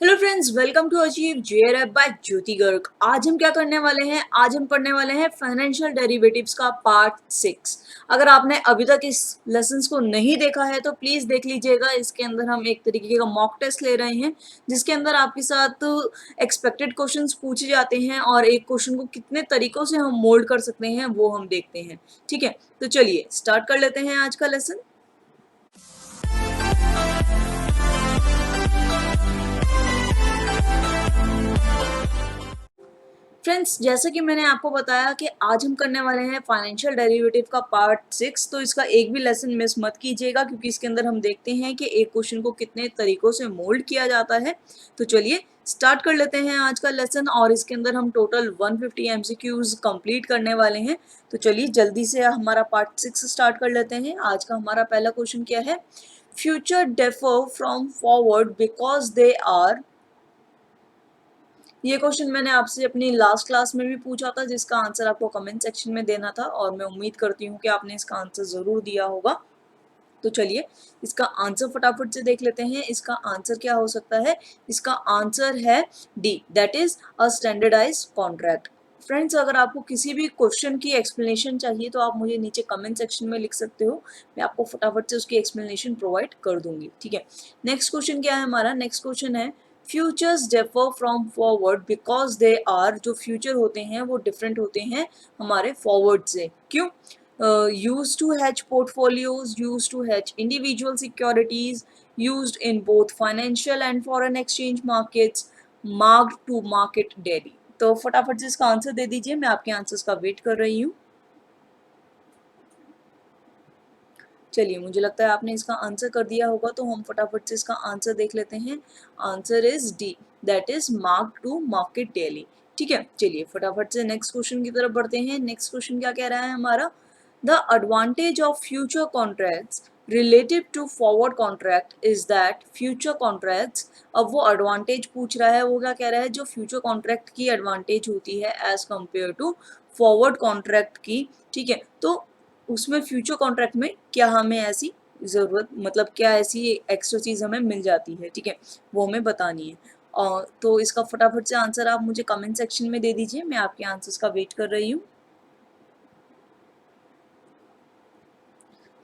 Hello friends, welcome to achieve JRF by Jyoti Garg. आज हम क्या करने वाले हैं? आज हम पढ़ने वाले हैं फाइनेंशियल डेरिवेटिव्स का पार्ट 6। अगर आपने अभी तक इस लेसन्स को नहीं देखा है तो प्लीज देख लीजिएगा। इसके अंदर हम एक तरीके का मॉक टेस्ट ले रहे हैं जिसके अंदर आपके साथ एक्सपेक्टेड क्वेश्चंस पूछे जाते हैं और एक क्वेश्चन को कितने तरीकों से हम मोल्ड कर सकते हैं वो हम देखते हैं। ठीक है, तो चलिए स्टार्ट कर लेते हैं आज का लेसन। फ्रेंड्स, जैसे कि मैंने आपको बताया कि आज हम करने वाले हैं फाइनेंशियल डेरिवेटिव का पार्ट 6। तो इसका एक भी लेसन मिस मत कीजिएगा क्योंकि इसके अंदर हम देखते हैं कि एक क्वेश्चन को कितने तरीकों से मोल्ड किया जाता है। तो चलिए स्टार्ट कर लेते हैं आज का लेसन और इसके अंदर हम टोटल 150 एमसीक्यूज कंप्लीट करने वाले हैं। तो चलिए जल्दी से हमारा पार्ट 6 स्टार्ट कर लेते हैं। आज का हमारा पहला क्वेश्चन क्या है? Future differ from forward because they are. ये क्वेश्चन मैंने आपसे अपनी लास्ट क्लास में भी पूछा था जिसका आंसर आपको कमेंट सेक्शन में देना था और मैं उम्मीद करती हूँ कि आपने इसका आंसर ज़रूर दिया होगा। तो चलिए इसका आंसर फटाफट से देख लेते हैं। इसका आंसर क्या हो सकता है? इसका आंसर है D, that is a standardize contract. Friends, अगर आपको किसी भी क्वेश्चन की एक्सप्लेनेशन चाहिए तो आप मुझे नीचे कमेंट सेक्शन में लिख सकते हो। मैं आपको फटाफट से उसकी एक्सप्लेनेशन प्रोवाइड कर दूंगी। ठीक है, नेक्स्ट क्वेश्चन क्या है हमारा? नेक्स्ट क्वेश्चन है futures differ from forward because they are. जो फ्यूचर होते हैं वो डिफरेंट होते हैं हमारे फॉरवर्ड से। क्यों? Used to hedge portfolios, used to hedge individual securities, used in both financial and foreign exchange markets, marked to market daily। तो फटाफट से इसका आंसर दे दीजिए, मैं आपके आंसर्स का वेट कर रही हूँ। चलिए, मुझे लगता है आपने इसका आंसर कर दिया होगा तो हम फटाफट से इसका आंसर देख लेते हैं। Answer is D, that is mark to market daily. ठीक है, चलिए फटाफट से नेक्स्ट क्वेश्चन की तरफ बढ़ते हैं। नेक्स्ट क्वेश्चन क्या कह रहा है हमारा? The advantage of future contracts relative to forward contract is that future contracts. अब वो एडवांटेज पूछ रहा है, वो क्या कह रहा है? जो फ्यूचर कॉन्ट्रैक्ट की एडवांटेज होती है as compare to forward contract की। ठीक है, तो उसमें फ्यूचर कॉन्ट्रैक्ट में क्या हमें ऐसी ज़रूरत, मतलब क्या ऐसी एक्स्ट्रा चीज़ हमें मिल जाती है? ठीक है, वो हमें बतानी है। और तो इसका फटाफट से आंसर आप मुझे कमेंट सेक्शन में दे दीजिए, मैं आपके आंसर्स का वेट कर रही हूँ।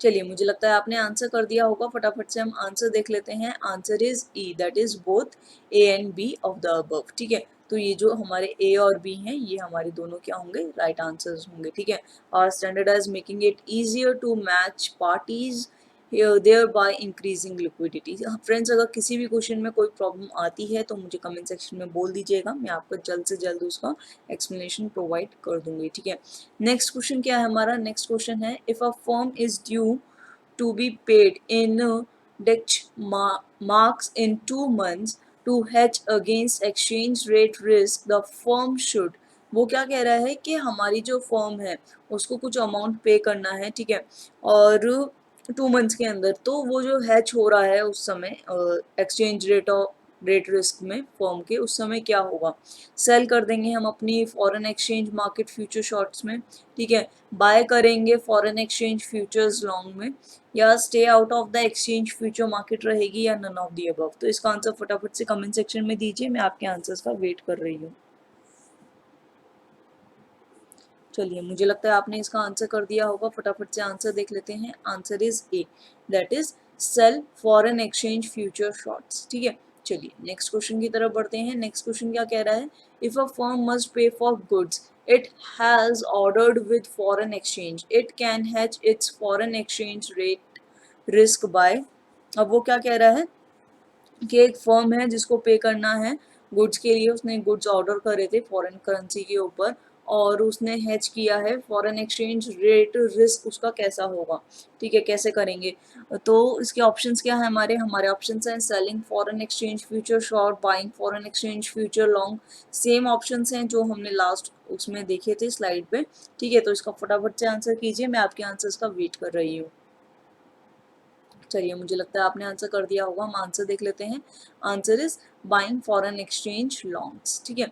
चलिए, मुझे लगता है आपने आंसर कर दिया होगा। फटाफट से हम आंसर देख लेते हैं। Answer is E, that is both A and B of the above. ठीक है, तो ये जो हमारे ए और बी हैं ये हमारे दोनों क्या होंगे? राइट आंसर्स होंगे। ठीक है, और standardize making it easier to match parties thereby increasing liquidity. Friends, अगर किसी भी क्वेश्चन में कोई प्रॉब्लम आती है तो मुझे कमेंट सेक्शन में बोल दीजिएगा, मैं आपको जल्द से जल्द उसका एक्सप्लेनेशन प्रोवाइड कर दूंगी। ठीक है, नेक्स्ट क्वेश्चन क्या है हमारा? नेक्स्ट क्वेश्चन है if a firm is due to be paid in Dutch marks in 2 months to hedge against exchange rate risk, the firm should। वो क्या कह रहा है कि हमारी जो फर्म है उसको कुछ अमाउंट पे करना है। ठीक है, और 2 मंथ्स के अंदर, तो वो जो हैच हो रहा है उस समय एक्सचेंज रेट रिस्क में फर्म के, उस समय क्या होगा? सेल कर देंगे हम अपनी foreign exchange market future shorts में। ठीक है, बाय करेंगे फॉरेन एक्सचेंज फ्यूचर्स लॉन्ग में, या stay out of the exchange future market रहेगी, या नन ऑफ दी अबव। तो इसका आंसर फटाफट से कमेंट सेक्शन में दीजिए, मैं आपके आंसर्स का वेट कर रही हूँ। चलिए, मुझे लगता है आपने इसका आंसर कर दिया होगा। फटाफट से आंसर देख लेते हैं। Answer is A, that is sell foreign exchange future shorts. ठीक है, चलिए नेक्स्ट क्वेश्चन की तरफ बढ़ते हैं। नेक्स्ट क्वेश्चन क्या कह रहा है? If a firm must pay for goods it has ordered with foreign exchange it can has its foreign exchange rate risk by. अब वो क्या कह रहा है कि एक फर्म है जिसको पे करना है गुड्स के लिए, उसने गुड्स ऑर्डर करे थे फॉरेन करेंसी के ऊपर और उसने हेज किया है फॉरेन एक्सचेंज रेट रिस्क उसका कैसा होगा। ठीक है, कैसे करेंगे? तो इसके ऑप्शंस क्या है हमारे? हमारे ऑप्शंस हैं selling foreign exchange future short, buying foreign exchange future long. Same options हैं जो हमने लास्ट उसमें देखे थे स्लाइड पे। ठीक है, तो इसका फटाफट से आंसर कीजिए, मैं आपके आंसर्स का वेट कर रही हूँ। चलिए, मुझे लगता है आपने आंसर कर दिया होगा। हम आंसर देख लेते हैं। Answer is buying foreign exchange longs. ठीक है,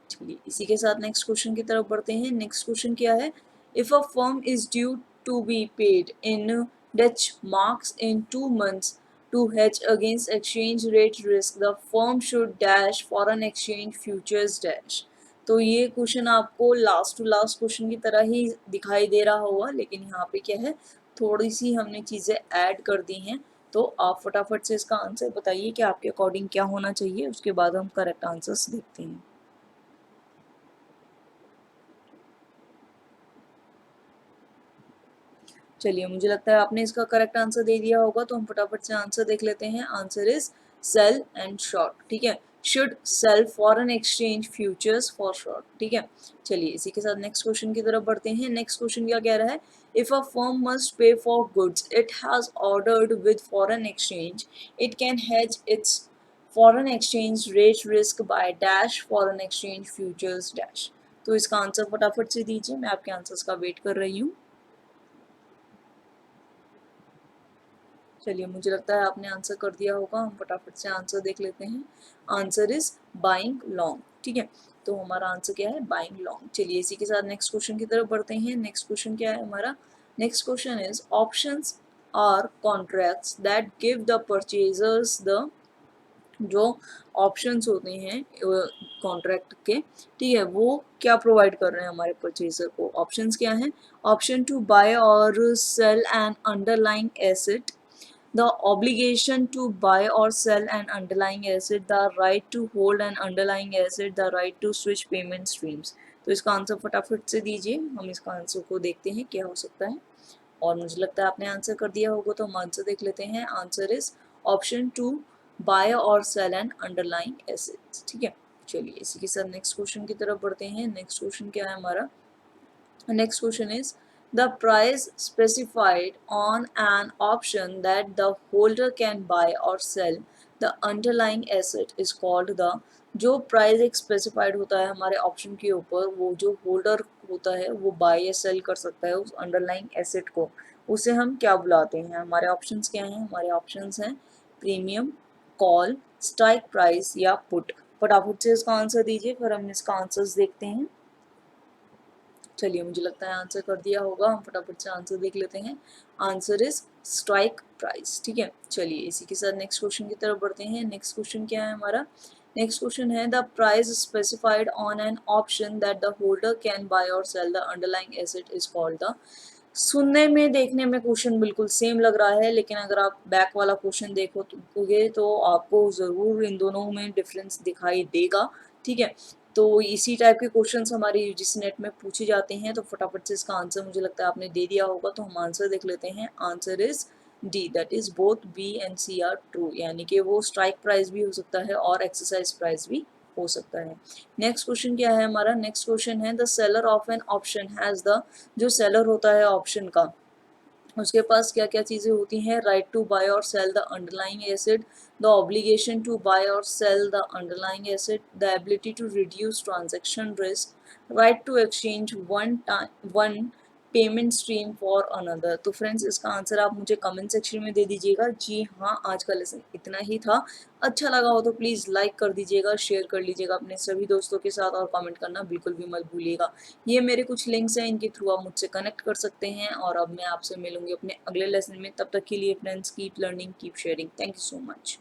चलिए इसी के साथ नेक्स्ट क्वेश्चन की तरफ बढ़ते हैं। नेक्स्ट क्वेश्चन क्या है? If a firm is due to be paid in Dutch marks in 2 months to hedge against exchange rate risk the firm should dash foreign exchange futures dash। तो ये question आपको last to last question की तरह ही दिखाई दे रहा होगा, लेकिन यहाँ पे क्या है, थोड़ी सी हमने चीज़ें ऐड कर दी हैं। तो आप फटाफट से इसका आंसर बताइए कि आपके अकॉर्डिंग क्या होना चाहिए, उसके बाद हम करेक्ट आंसर्स देखते हैं। चलिए, मुझे लगता है आपने इसका करेक्ट आंसर दे दिया होगा, तो हम फटाफट से आंसर देख लेते हैं। Answer is sell and short, ठीक है। Should sell foreign exchange futures for short, ठीक है। चलिए, इसी के साथ नेक्स्ट क्वेश्चन की तरफ बढ़ते हैं। नेक्स्ट क्वेश्चन क्या कह रहा है, if a firm must pay for goods it has ordered with foreign exchange it can has its foreign exchange rate risk by dash foreign exchange futures dash. तो इसका आंसर फटाफट से दीजिए, मैं आपके आंसर्स का वेट कर रही हूँ। चलिए, मुझे लगता है आपने आंसर कर दिया होगा, हम फटाफट से आंसर देख लेते हैं। आंसर इज बाइंग लॉन्ग, ठीक है। तो हमारा आंसर क्या है, बाइंग लॉन्ग। चलिए, इसी के साथ नेक्स्ट क्वेश्चन की तरफ बढ़ते हैं। नेक्स्ट क्वेश्चन क्या है हमारा, next question is options are contracts that give the purchasers the, जो ऑप्शंस होते हैं कॉन्ट्रैक्ट के, ठीक है, वो क्या प्रोवाइड कर रहे हैं हमारे परचेजर को। ऑप्शंस क्या हैं, ऑप्शन टू बाय और sell an underlying asset, the obligation to buy or sell an underlying asset, the right to hold an underlying asset, the right to switch payment streams। तो इसका answer फटाफट से दीजिए, हम इसका आंसर को देखते हैं क्या हो सकता है। और मुझे लगता है आपने आंसर कर दिया होगा, तो हम आंसर देख लेते हैं। Answer is option to, buy और सेल एन अंडरलाइंग एसेट्स, ठीक है। चलिए, इसी के साथ नेक्स्ट क्वेश्चन की तरफ बढ़ते हैं। नेक्स्ट क्वेश्चन क्या है हमारा, next question is the price specified on an option that the holder can buy or sell the underlying asset is called the, जो प्राइस एक स्पेसिफाइड होता है हमारे ऑप्शन के ऊपर, वो जो होल्डर होता है वो बाय या सेल कर सकता है उस अंडरलाइंग एसेट को, उसे हम क्या बुलाते हैं। हमारे ऑप्शंस क्या हैं, हमारे ऑप्शंस हैं प्रीमियम, कॉल, स्ट्राइक प्राइस या पुट। फटाफट से इसका आंसर दीजिए, फिर हम इसका आंसर्स देखते हैं। चलिए, मुझे लगता है आंसर कर दिया होगा, हम फटाफट से आंसर देख लेते हैं। आंसर इज स्ट्राइक प्राइस, ठीक है। चलिए, इसी के साथ नेक्स्ट क्वेश्चन की तरफ बढ़ते हैं। नेक्स्ट क्वेश्चन क्या है हमारा, नेक्स्ट क्वेश्चन है the price specified on an option that the holder can buy और sell the underlying asset is called the. सुनने में देखने में क्वेश्चन बिल्कुल सेम लग रहा है, लेकिन अगर आप बैक वाला क्वेश्चन देखोगे तो आपको ज़रूर इन दोनों में डिफरेंस दिखाई देगा, ठीक है। तो इसी टाइप के क्वेश्चंस हमारे यूजीसी नेट में पूछे जाते हैं, तो फटाफट से इसका आंसर मुझे लगता है आपने दे दिया होगा, तो हम आंसर देख लेते हैं। Answer is D, that is both B and C are true, यानी कि वो स्ट्राइक प्राइस भी हो सकता है और एक्सरसाइज प्राइस भी हो सकता है। नेक्स्ट क्वेश्चन क्या है हमारा, नेक्स्ट क्वेश्चन है the seller of an option has the, जो सेलर होता है ऑप्शन का, उसके पास क्या क्या चीज़ें होती हैं, राइट टू बाय और sell the underlying asset, the obligation to buy और sell the underlying asset, the ability to reduce transaction risk, right to exchange one payment stream for another. तो फ्रेंड्स, इसका आंसर आप मुझे comment section में दे दीजिएगा। जी हाँ, आज का लेसन इतना ही था। अच्छा लगा हो तो प्लीज़ लाइक कर दीजिएगा, शेयर कर लीजिएगा अपने सभी दोस्तों के साथ, और कमेंट करना बिल्कुल भी मत भूलिएगा। ये मेरे कुछ लिंक्स हैं, इनके थ्रू आप मुझसे कनेक्ट कर सकते हैं, और अब मैं आपसे मिलूंगी अपने अगले लेसन में। तब तक के लिए friends, keep learning, keep sharing. Thank you so much.